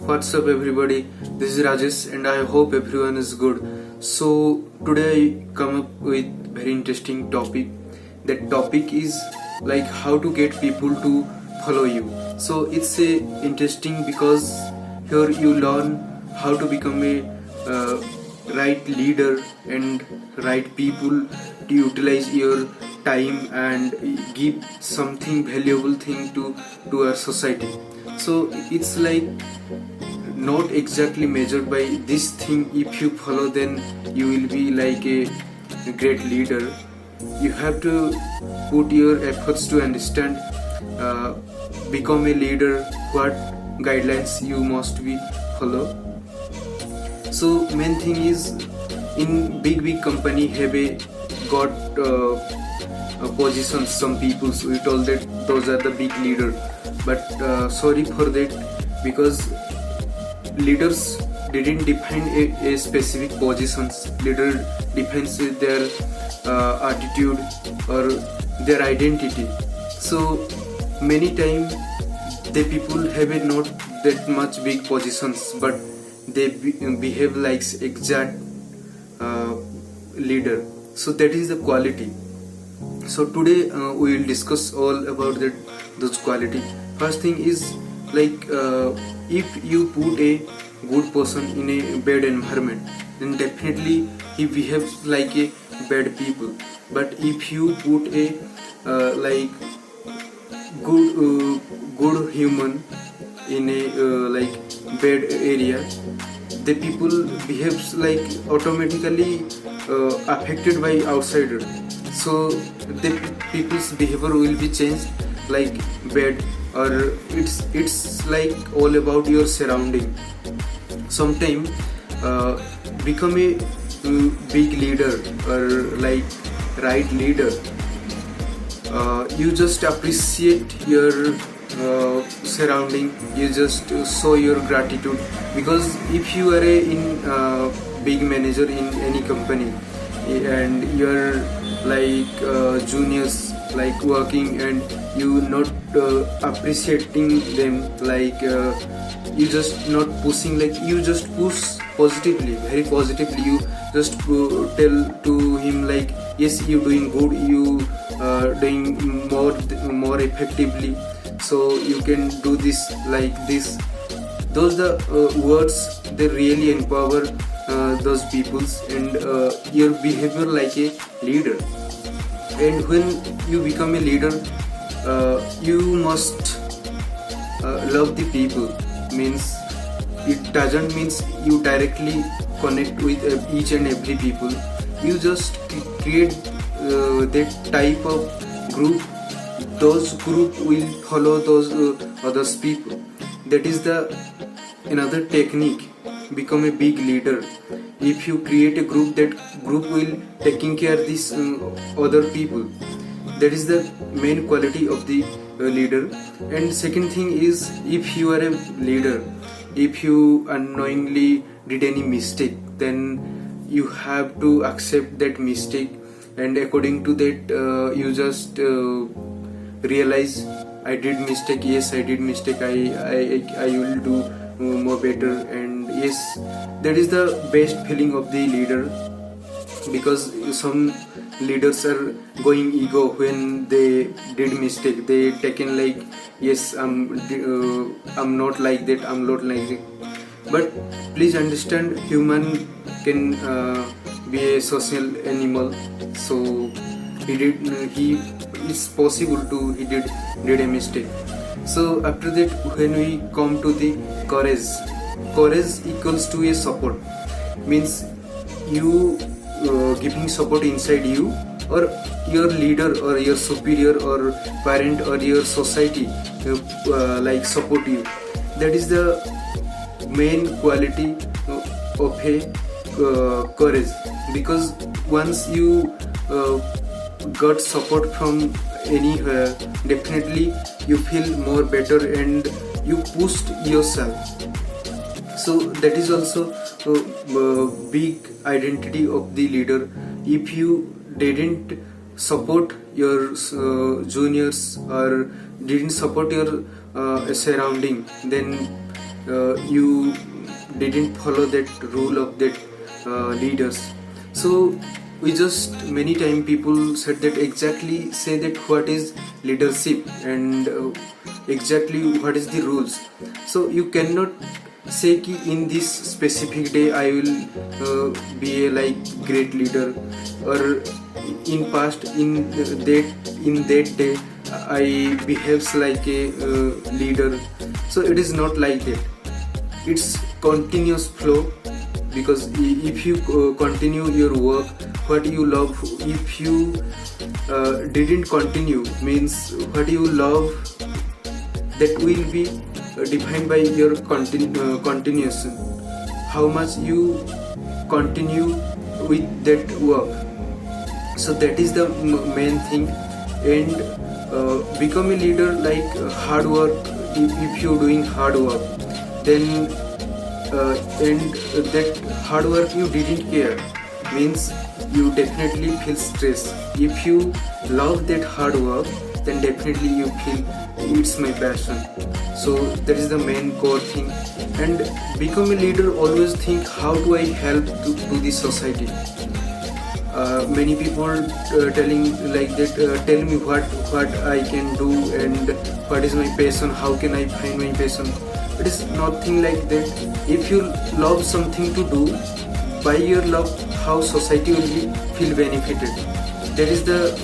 What's up, everybody? This is Rajesh, and I hope everyone is good. So today I come up with very interesting topic. That topic is like how to get people to follow you. So it's a interesting because here you learn how to become a right leader and right people to utilize your time and give something valuable thing to our society. So it's like not exactly measured by this thing. If you follow, then you will be like a great leader. You have to put your efforts to understand, become a leader, what guidelines you must be follow. So main thing is, in big company have a got positions. Some people, so we told that those are the big leader, but sorry for that, because leaders didn't define a specific positions. Leader defines their attitude or their identity. So many times the people have a not that much big positions, but they behave like exact leader. So that is the quality. So today we will discuss all about those quality. First thing is like, if you put a good person in a bad environment, then definitely he behaves like a bad people. But if you put a like good human in a like bad area, the people behaves like automatically affected by outsider. So the people's behavior will be changed like bad, or it's like all about your surrounding. Sometime become a big leader or like right leader. You just appreciate your surrounding. You just show your gratitude, because if you are in big manager in any company and you're like juniors like working, and you not appreciating them, like you just not pushing, like you just push positively, very positively. You just tell to him like, yes, you doing good, you doing more effectively, so you can do this like this. Those the words, they really empower those peoples, and your behavior like a leader. And when you become a leader, you must love the people. Means it doesn't means you directly connect with each and every people. You just create that type of group. Those group will follow those others people. That is the another technique. Become a big leader. If you create a group, that group will taking care of these other people. That is the main quality of the leader. And second thing is, if you are a leader, if you unknowingly did any mistake, then you have to accept that mistake, and according to that you just realize, I did mistake, yes, I did mistake, I will do more better. And yes, that is the best feeling of the leader, because some leaders are going ego. When they did mistake, they taken like, yes, I'm not like that, I'm not like that. But please understand, human can be a social animal. So he it's possible to he did a mistake. So after that, when we come to the courage equals to a support. Means you giving support inside you, or your leader or your superior or parent or your society like support you. That is the main quality of a courage. Because once you got support from anywhere, definitely you feel more better and you pushed yourself. So that is also a big identity of the leader. If you didn't support your juniors or didn't support your surrounding, then you didn't follow that rule of that leaders. So we just many time people said that exactly say that what is leadership and exactly what is the rules. So you cannot say ki in this specific day I will be a like great leader, or in past in that day I behaves like a leader. So it is not like that. It's continuous flow, because if you continue your work what you love, if you didn't continue means what you love, that will be defined by your continuation, how much you continue with that work. So that is the main thing. And become a leader like hard work. If you're doing hard work, then and that hard work you didn't care means you definitely feel stress. If you love that hard work, then definitely you feel it's my passion. So that is the main core thing. And become a leader, always think how do I help to the society. Many people telling like that, tell me what I can do and what is my passion, how can I find my passion. It is nothing like that. If you love something to do, by your love how society will be feel benefited. That is the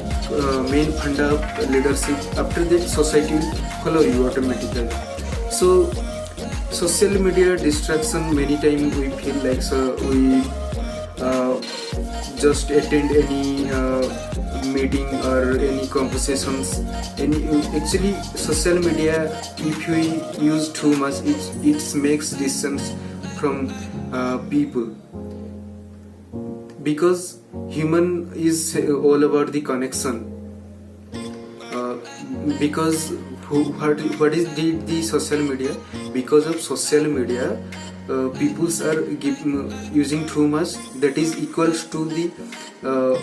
main funda of leadership. After that society will follow you automatically. So social media distraction, many times we feel like we just attend any meeting or any conversations. Actually social media, if we use too much, it makes distance from people, because human is all about the connection. Because what is the social media? Because of social media peoples are using too much, that is equals to the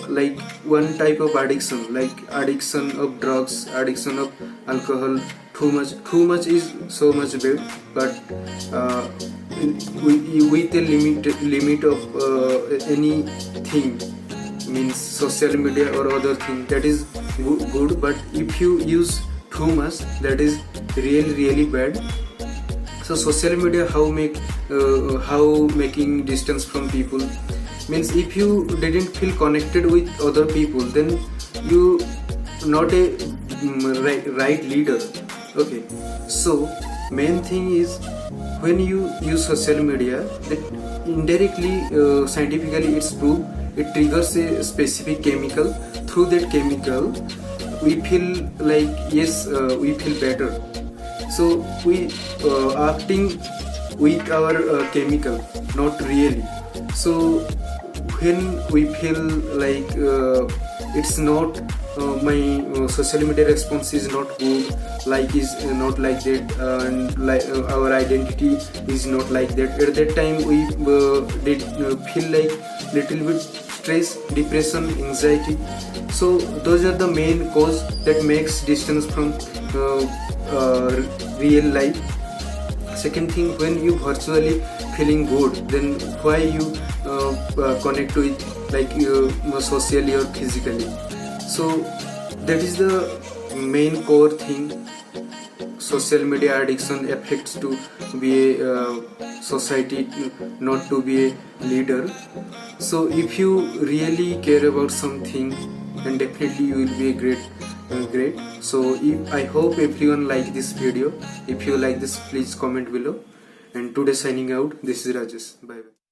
like one type of addiction, like addiction of drugs, addiction of alcohol. Too much is so much bad, but with a limit of anything, means social media or other thing, that is good. But if you use too much, that is really bad. So social media how making distance from people means if you didn't feel connected with other people, then you not a right leader. Okay, so main thing is when you use social media, that indirectly scientifically it's proved it triggers a specific chemical. Through that chemical we feel like yes, we feel better. So we acting with our chemical, not really. So when we feel like it's not my social media response is not good, like is not like that, and like our identity is not like that, at that time we did feel like little bit stress, depression, anxiety. So those are the main cause that makes distance from real life. Second thing, when you virtually feeling good, then why you connect to it like socially or physically. So that is the main core thing. Social media addiction affects to be a society, not to be a leader. So if you really care about something, then definitely you will be a great. So I hope everyone like this video. If you like this, please comment below. And today signing out, this is Rajesh. Bye bye.